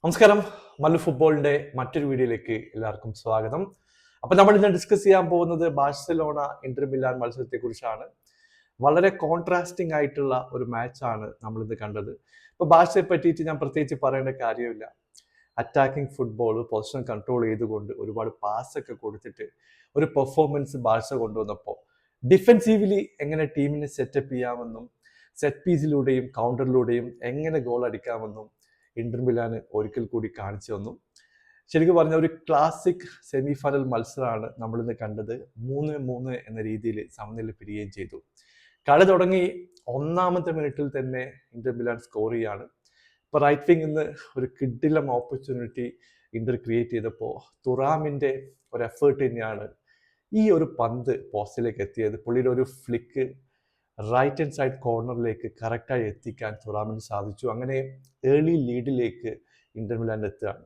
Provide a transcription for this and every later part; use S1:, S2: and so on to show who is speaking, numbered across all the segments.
S1: നമസ്കാരം. മല്ലു ഫുട്ബോളിന്റെ മറ്റൊരു വീഡിയോയിലേക്ക് എല്ലാവർക്കും സ്വാഗതം. അപ്പൊ നമ്മൾ ഇന്ന് ഡിസ്കസ് ചെയ്യാൻ പോകുന്നത് ബാഴ്സലോണ ഇന്റർ മിലാൻ മത്സരത്തെ കുറിച്ചാണ്. വളരെ കോൺട്രാസ്റ്റിംഗ് ആയിട്ടുള്ള ഒരു മാച്ചാണ് നമ്മൾ ഇന്ന് കണ്ടത്. ഇപ്പൊ ബാഴ്സയെ പറ്റിയിട്ട് ഞാൻ പ്രത്യേകിച്ച് പറയേണ്ട കാര്യമില്ല. അറ്റാക്കിംഗ് ഫുട്ബോൾ പൊസിഷൻ കൺട്രോൾ ചെയ്തുകൊണ്ട് ഒരുപാട് പാസ് ഒക്കെ കൊടുത്തിട്ട് ഒരു പെർഫോമൻസ് ബാഴ്സ കൊണ്ടുവന്നപ്പോൾ ഡിഫെൻസീവ്ലി എങ്ങനെ ടീമിനെ സെറ്റപ്പ് ചെയ്യാമെന്നും സെറ്റ് പീസിലൂടെയും കൗണ്ടറിലൂടെയും എങ്ങനെ ഗോൾ അടിക്കാമെന്നും ഇന്റർ മിലാന് ഒരിക്കൽ കൂടി കാണിച്ചു തന്നു. ശരിക്കും പറഞ്ഞ ഒരു ക്ലാസിക് സെമി ഫൈനൽ മത്സരമാണ് നമ്മളിന്ന് കണ്ടത്. 3-3 എന്ന രീതിയിൽ സമനില പിരിയുകയും ചെയ്തു. കളി തുടങ്ങി ഒന്നാമത്തെ മിനിറ്റിൽ തന്നെ ഇന്റർ മിലാൻ സ്കോർ ചെയ്യാണ്. ഇപ്പൊ റൈറ്റ് വിംഗ് നിന്ന് ഒരു കിഡിലം ഓപ്പർച്യൂണിറ്റി ഇന്റർ ക്രിയേറ്റ് ചെയ്തപ്പോൾ തുറാമിന്റെ ഒരു എഫേർട്ട് തന്നെയാണ് ഈ ഒരു പന്ത് പോസ്റ്റിലേക്ക് എത്തിയത്. പുള്ളിയുടെ ഒരു ഫ്ലിക്ക് റൈറ്റ് ഹാൻഡ് സൈഡ് കോർണറിലേക്ക് കറക്റ്റായി എത്തിക്കാൻ തുറാമിന് സാധിച്ചു. അങ്ങനെ ഏർലി ലീഡിലേക്ക് ഇന്റർ മിലാൻ എത്തുകയാണ്.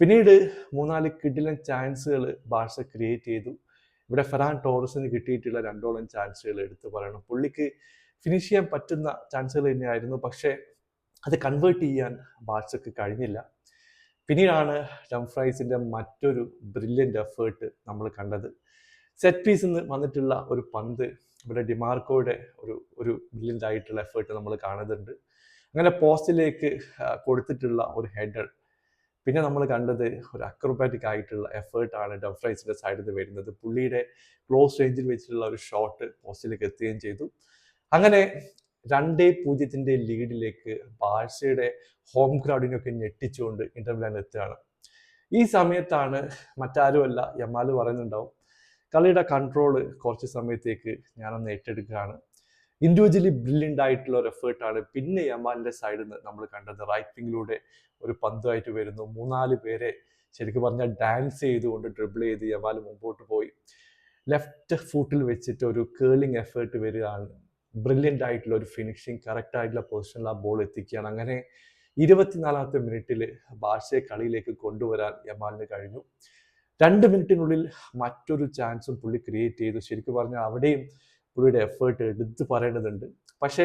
S1: പിന്നീട് 3-4 കിഡിലൻ ചാൻസുകൾ ബാഴ്സ ക്രിയേറ്റ് ചെയ്തു. ഇവിടെ ഫെറാൻ ടോറസിന് കിട്ടിയിട്ടുള്ള 2ഓളം ചാൻസുകൾ എടുത്തു പറയണം. പുള്ളിക്ക് ഫിനിഷ് ചെയ്യാൻ പറ്റുന്ന ചാൻസുകൾ തന്നെയായിരുന്നു, പക്ഷേ അത് കൺവേർട്ട് ചെയ്യാൻ ബാഴ്സക്ക് കഴിഞ്ഞില്ല. പിന്നീടാണ് ഡംഫ്രൈസിന്റെ മറ്റൊരു ബ്രില്യൻ്റ് എഫേർട്ട് നമ്മൾ കണ്ടത്. സെറ്റ് പീസിൽ നിന്ന് വന്നിട്ടുള്ള ഒരു പന്ത് ഇവിടെ ഡിമാർക്കോയുടെ ഒരു ബ്രില്യൻ്റ് ആയിട്ടുള്ള എഫേർട്ട് നമ്മൾ കാണുന്നുണ്ട്. അങ്ങനെ പോസ്റ്റിലേക്ക് കൊടുത്തിട്ടുള്ള ഒരു ഹെഡർ. പിന്നെ നമ്മൾ കണ്ടത് ഒരു അക്രോബാറ്റിക് ആയിട്ടുള്ള എഫേർട്ടാണ് ഡംഫ്രൈസിന്റെ സൈഡിൽ നിന്ന് വരുന്നത്. പുള്ളിയുടെ ക്ലോസ് റേഞ്ചിൽ വെച്ചിട്ടുള്ള ഒരു ഷോട്ട് പോസ്റ്റിലേക്ക് എത്തുകയും ചെയ്തു. അങ്ങനെ 2-0 ലീഡിലേക്ക് ബാഴ്സയുടെ ഹോം ഗ്രൗണ്ടിനൊക്കെ ഞെട്ടിച്ചുകൊണ്ട് ഇന്റർ മിലാൻ എത്തുകയാണ്. ഈ സമയത്താണ് മറ്റാരുമല്ല യമാൽ പറയുന്നുണ്ടാവും, കളിയുടെ കൺട്രോള് കുറച്ച് സമയത്തേക്ക് ഞാനൊന്ന് ഏറ്റെടുക്കുകയാണ്. ഇൻഡിവിജ്വലി ബ്രില്യൻ്റ് ആയിട്ടുള്ള ഒരു എഫേർട്ടാണ് പിന്നെ യമാലിന്റെ സൈഡിൽ നിന്ന് നമ്മൾ കണ്ടത്. റൈറ്റ് വിങ്ങിലൂടെ ഒരു പന്തുമായിട്ട് വരുന്നു. 3-4 പേരെ ശരിക്കും പറഞ്ഞാൽ ഡാൻസ് ചെയ്തുകൊണ്ട് ഡ്രിബിൾ ചെയ്ത് യമാൽ മുമ്പോട്ട് പോയി ലെഫ്റ്റ് ഫൂട്ടിൽ വെച്ചിട്ട് ഒരു കേളിംഗ് എഫേർട്ട് വരികയാണ്. ബ്രില്യൻ്റ് ആയിട്ടുള്ള ഒരു ഫിനിഷിങ്, കറക്റ്റ് ആയിട്ടുള്ള പൊസിഷനിൽ ആ ബോൾ എത്തിക്കുകയാണ്. അങ്ങനെ 24-ാമത്തെ മിനിറ്റിൽ ബാഴ്സയെ കളിയിലേക്ക് കൊണ്ടുവരാൻ യമാലിന് കഴിഞ്ഞു. 2 മിനിറ്റിനുള്ളിൽ മറ്റൊരു ചാൻസും പുള്ളി ക്രിയേറ്റ് ചെയ്തു. ശരിക്കും പറഞ്ഞാൽ അവിടെയും പുള്ളിയുടെ എഫേർട്ട് എടുത്ത് പറയേണ്ടതുണ്ട്. പക്ഷേ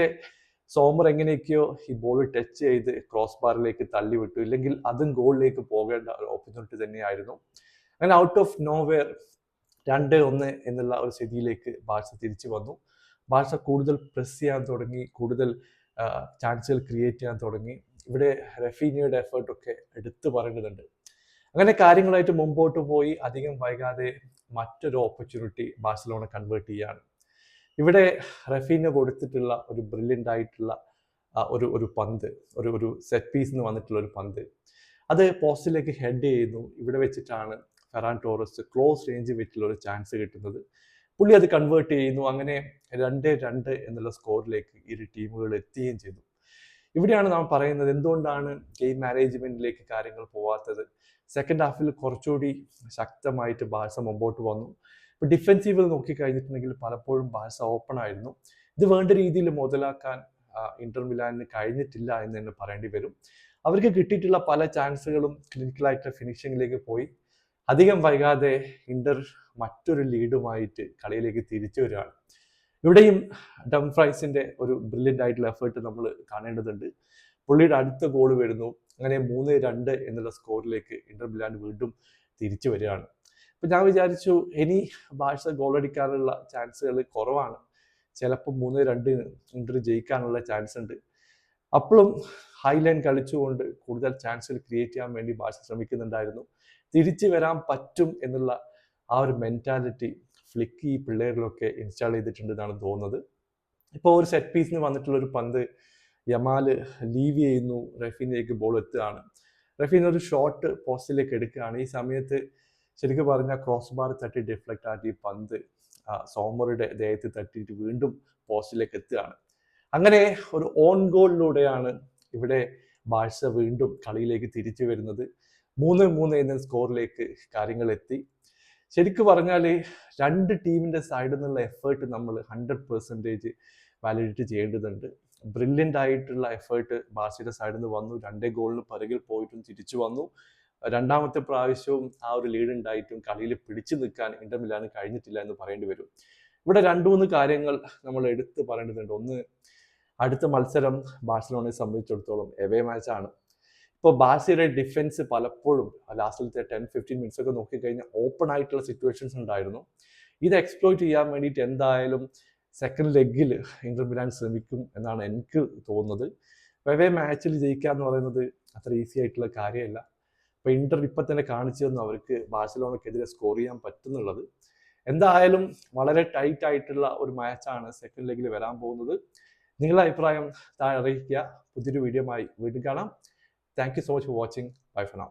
S1: സോമർ എങ്ങനെയൊക്കെയോ ഈ ബോൾ ടച്ച് ചെയ്ത് ക്രോസ് ബാറിലേക്ക് തള്ളിവിട്ടു. ഇല്ലെങ്കിൽ അതും ഗോളിലേക്ക് പോകേണ്ട ഒരു ഓപ്പർച്യൂണിറ്റി തന്നെയായിരുന്നു. അങ്ങനെ ഔട്ട് ഓഫ് നോവെയർ 2-1 എന്നുള്ള ഒരു സ്ഥിതിയിലേക്ക് ബാഴ്സ തിരിച്ചു വന്നു. ബാഴ്സ കൂടുതൽ പ്രസ് ചെയ്യാൻ തുടങ്ങി, കൂടുതൽ ചാൻസുകൾ ക്രിയേറ്റ് ചെയ്യാൻ തുടങ്ങി. ഇവിടെ റഫീനിയുടെ എഫേർട്ടൊക്കെ എടുത്തു പറയേണ്ടതുണ്ട്. അങ്ങനെ കാര്യങ്ങളായിട്ട് മുമ്പോട്ട് പോയി അധികം വൈകാതെ മറ്റൊരു ഓപ്പർച്യൂണിറ്റി ബാഴ്സലോണ കൺവേർട്ട് ചെയ്യാണ്. ഇവിടെ റഫീന കൊടുത്തിട്ടുള്ള ഒരു ബ്രില്യൻ്റ് ആയിട്ടുള്ള ഒരു പന്ത്, ഒരു സെറ്റ് പീസിൽ നിന്ന് വന്നിട്ടുള്ള ഒരു പന്ത്, അത് പോസ്റ്റിലേക്ക് ഹെഡ് ചെയ്യുന്നു. ഇവിടെ വെച്ചിട്ടാണ് ഫെറാൻ ടോറസ് ക്ലോസ് റേഞ്ച് വെച്ചിട്ടുള്ള ഒരു ചാൻസ് കിട്ടുന്നത്. പുള്ളി അത് കൺവേർട്ട് ചെയ്യുന്നു. അങ്ങനെ 2-2 എന്നുള്ള സ്കോറിലേക്ക് ഇരു ടീമുകൾ എത്തുകയും ചെയ്തു. ഇവിടെയാണ് നാം പറയുന്നത് എന്തുകൊണ്ടാണ് ഗെയിം മാനേജ്മെന്റിലേക്ക് കാര്യങ്ങൾ പോവാത്തത്. സെക്കൻഡ് ഹാഫിൽ കുറച്ചുകൂടി ശക്തമായിട്ട് ബാഴ്സ മുമ്പോട്ട് വന്നു. ഇപ്പൊ ഡിഫെൻസീവിൽ നോക്കിക്കഴിഞ്ഞിട്ടുണ്ടെങ്കിൽ പലപ്പോഴും ബാഴ്സ ഓപ്പൺ ആയിരുന്നു. ഇത് വേണ്ട രീതിയിൽ മുതലാക്കാൻ ഇന്റർ മിലാനിന് കഴിഞ്ഞിട്ടില്ല എന്ന് തന്നെ പറയേണ്ടി വരും. അവർക്ക് കിട്ടിയിട്ടുള്ള പല ചാൻസുകളും ക്ലിനിക്കലായിട്ട് ഫിനിഷിങ്ങിലേക്ക് പോയി. അധികം വൈകാതെ ഇന്റർ മറ്റൊരു ലീഡുമായിട്ട് കളിയിലേക്ക് തിരിച്ചു വരികയാണ്. ഇവിടെയും ഡംഫ്രൈസിന്റെ ഒരു ബ്രില്യൻ്റ് ആയിട്ടുള്ള എഫേർട്ട് നമ്മൾ കാണേണ്ടതുണ്ട്. പുള്ളിയുടെ അടുത്ത ഗോൾ വരുന്നു. അങ്ങനെ 3-2 എന്നുള്ള സ്കോറിലേക്ക് ഇന്റർ മിലാൻ വീണ്ടും തിരിച്ചു വരികയാണ്. അപ്പൊ ഞാൻ വിചാരിച്ചു ഇനി ബാഴ്സ ഗോൾ അടിക്കാനുള്ള ചാൻസുകൾ കുറവാണ്, ചിലപ്പോൾ 3-2 ഇന്റർ ജയിക്കാനുള്ള ചാൻസ് ഉണ്ട്. അപ്പോഴും ഹൈലൈൻ കളിച്ചുകൊണ്ട് കൂടുതൽ ചാൻസുകൾ ക്രിയേറ്റ് ചെയ്യാൻ വേണ്ടി ബാഴ്സ ശ്രമിക്കുന്നുണ്ടായിരുന്നു. തിരിച്ചു വരാൻ പറ്റും എന്നുള്ള ആ ഒരു മെന്റാലിറ്റി ഫ്ലിക്ക് ഈ പിള്ളേരിലൊക്കെ ഇൻസ്റ്റാൾ ചെയ്തിട്ടുണ്ടെന്നാണ് തോന്നുന്നത്. ഇപ്പോൾ ഒരു സെറ്റ് പീസിന് വന്നിട്ടുള്ള ഒരു പന്ത് യമാല് ലീവ് ചെയ്യുന്നു, റഫീനിലേക്ക് ബോൾ എത്തുകയാണ്. റഫീൻ ഒരു ഷോട്ട് പോസ്റ്റിലേക്ക് എടുക്കുകയാണ്. ഈ സമയത്ത് ശരിക്കും പറഞ്ഞാൽ ക്രോസ് ബാർ തട്ടി ഡിഫ്ലക്റ്റ് ആക്കി ഈ പന്ത് സോമറുടെ ദേഹത്ത് തട്ടിയിട്ട് വീണ്ടും പോസ്റ്റിലേക്ക് എത്തുകയാണ്. അങ്ങനെ ഒരു ഓൺ ഗോളിലൂടെയാണ് ഇവിടെ ബാഴ്സ വീണ്ടും കളിയിലേക്ക് തിരിച്ചു വരുന്നത്. 3-3 എന്ന സ്കോറിലേക്ക് കാര്യങ്ങൾ എത്തി. ശരിക്കും പറഞ്ഞാൽ രണ്ട് ടീമിന്റെ സൈഡിൽ നിന്നുള്ള എഫേർട്ട് നമ്മൾ 100% വാലിഡേറ്റ് ചെയ്യേണ്ടതുണ്ട്. ബ്രില്യൻ്റ് ആയിട്ടുള്ള എഫേർട്ട് ബാഴ്സയുടെ സൈഡിൽ നിന്ന് വന്നു. 2 ഗോളിന് പിറകിൽ പോയിട്ടും തിരിച്ചു വന്നു. രണ്ടാമത്തെ പ്രാവശ്യവും ആ ഒരു ലീഡ് ഉണ്ടായിട്ടും കളിയിൽ പിടിച്ചു നിൽക്കാൻ ഇന്റർ മിലാന് കഴിഞ്ഞിട്ടില്ല എന്ന് പറയേണ്ടി വരും. ഇവിടെ 2-3 കാര്യങ്ങൾ നമ്മൾ എടുത്ത് പറയേണ്ടതുണ്ട്. ഒന്ന്, അടുത്ത മത്സരം ബാഴ്സലോണയെ സംബന്ധിച്ചിടത്തോളം എവേ മാച്ചാണ്. ഇപ്പോൾ ബാഴ്സയുടെ ഡിഫൻസ് പലപ്പോഴും ലാസ്റ്റിലത്തെ 10-15 മിനിറ്റ്സ് ഒക്കെ നോക്കിക്കഴിഞ്ഞാൽ ഓപ്പൺ ആയിട്ടുള്ള സിറ്റുവേഷൻസ് ഉണ്ടായിരുന്നു. ഇത് എക്സ്പ്ലോയിറ്റ് ചെയ്യാൻ വേണ്ടിയിട്ട് എന്തായാലും സെക്കൻഡ് ലെഗിൽ ഇന്റർ മിലാൻ ശ്രമിക്കും എന്നാണ് എനിക്ക് തോന്നുന്നത്. വെവേ മാച്ചിൽ ജയിക്കുക എന്ന് പറയുന്നത് അത്ര ഈസി ആയിട്ടുള്ള കാര്യമല്ല. അപ്പോൾ ഇന്റർ ഇപ്പം തന്നെ കാണിച്ചു തന്നു അവർക്ക് ബാഴ്സലോണക്കെതിരെ സ്കോർ ചെയ്യാൻ പറ്റുന്നുള്ളത്. എന്തായാലും വളരെ ടൈറ്റ് ആയിട്ടുള്ള ഒരു മാച്ചാണ് സെക്കൻഡ് ലെഗിൽ വരാൻ പോകുന്നത്. നിങ്ങളുടെ അഭിപ്രായം താഴെ അറിയിക്കുക. പുതിയൊരു വീഡിയോ ആയി വീണ്ടും കാണാം. Thank you so much for watching. Bye for now.